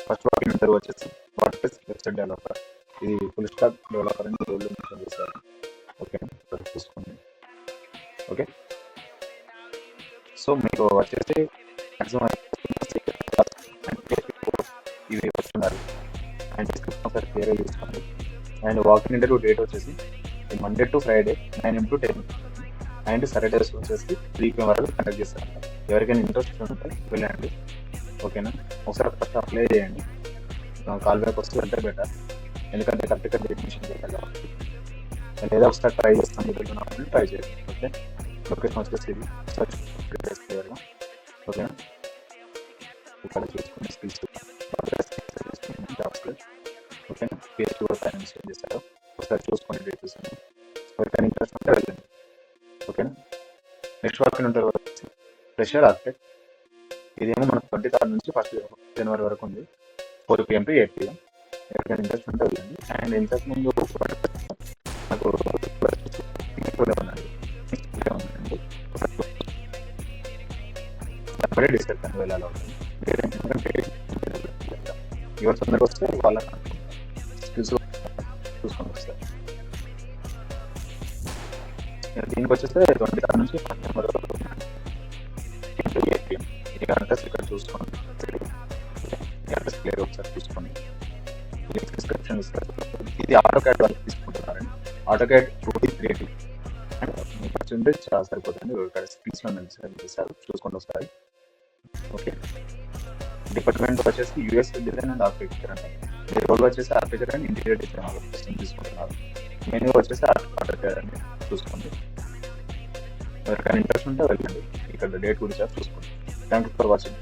First walking interview వచ్చేసి WordPress website developer, ఇది full stack developer అని రోల్ మెన్షన్ చేశారు. ఓకే, చూసుకోండి. ఓకే, సో మీకు వచ్చేసి మ్యాక్సిమం ఇవి వస్తున్నారు అండ్ డిస్క్రిప్షన్ ఒకసారి క్లియర్గా చూసుకోండి. అండ్ వాకింగ్ ఇంటర్వ్యూ డేట్ వచ్చేసి Monday to Friday 9 to 10 and Saturdays వచ్చేసి 3 PM వరకు కండక్ట్ చేస్తారు. ఎవరికైనా ఇంట్రెస్ట్ ఉంటే వెళ్ళండి. ఓకేనా, ఒకసారి ఫస్ట్ అప్లై చేయండి. కాల్ బ్యాక్ వస్తే వెళ్తే బెటర్, ఎందుకంటే కరెక్ట్గా డెఫినేషన్ చేయాలి కాబట్టి. లేదా ఒకసారి ట్రై చేస్తాను, వెళ్తున్నాను ట్రై చేయండి. ఓకే, లొకేషన్ వచ్చేసి ఇది సర్చ్ క్లియర్గా. ఓకేనా, ఇక్కడ చూసుకుని స్కిల్స్ జాబ్స్. ఓకేనా, PHP కూడా ఫైనాన్స్ చేస్తారు, ఒకసారి చూసుకొని డీటెయిల్స్ అన్ని. ఎవరికైనా ఇంట్రెస్ట్ ఉంటే వెళ్ళండి. ఓకేనా, నెక్స్ట్ వాకింగ్ ఇంటర్వ్యూ వచ్చేసి ఫ్రెషర్ ఆర్కిటెక్ట్, ఇదేమో మనకు 23rd నుంచి 1st January వరకు ఉంది, 4 PM to 8 PM. ఎవరికైనా ఇంట్రెస్ట్ ఉంటే వెళ్ళండి. అండ్ ఇంతకుముందు నాకు ఉందండి, అప్పుడే డిసైడ్ కానీ వెళ్ళాలి అవుతుంది. ఎవరు తొందరగా వస్తే వాళ్ళ స్కిల్స్ చూసుకొని వస్తారు. దీనికి వచ్చేస్తే 23rd నుంచి 1st January వరకు 8 PM. ఈ అడ్రస్ ఇక్కడ చూసుకోండి, ఈ అడ్రస్ క్లియర్ ఒకసారి చూసుకోండి. డిస్క్రిప్షన్ ఇస్తారు. ఇది AutoCAD వాళ్ళు తీసుకుంటున్నారండి. AutoCAD 2D క్రియేటివ్ మీకు వచ్చింటే చాలా సరిపోతుంది. ఇక్కడ స్కిల్స్లో చేస్తారు, చూసుకోండి ఒకసారి. ఓకే, డిపార్ట్మెంట్ వచ్చేసి US డిజైన్ అండ్ ఆర్కిటెక్చర్ అండి. మీ రోల్ వచ్చేసి ఆర్కిటెక్చర్ అండ్ ఇంటీరియర్ డిజైన్ తీసుకుంటున్నారు. మెనూ వచ్చేసి AutoCAD అండి, చూసుకోండి. ఎవరికైనా ఇంట్రెస్ట్ ఉంటే వెళ్ళండి. ఇక్కడ డేట్ గురించి చూసుకోండి. Thank you for watching.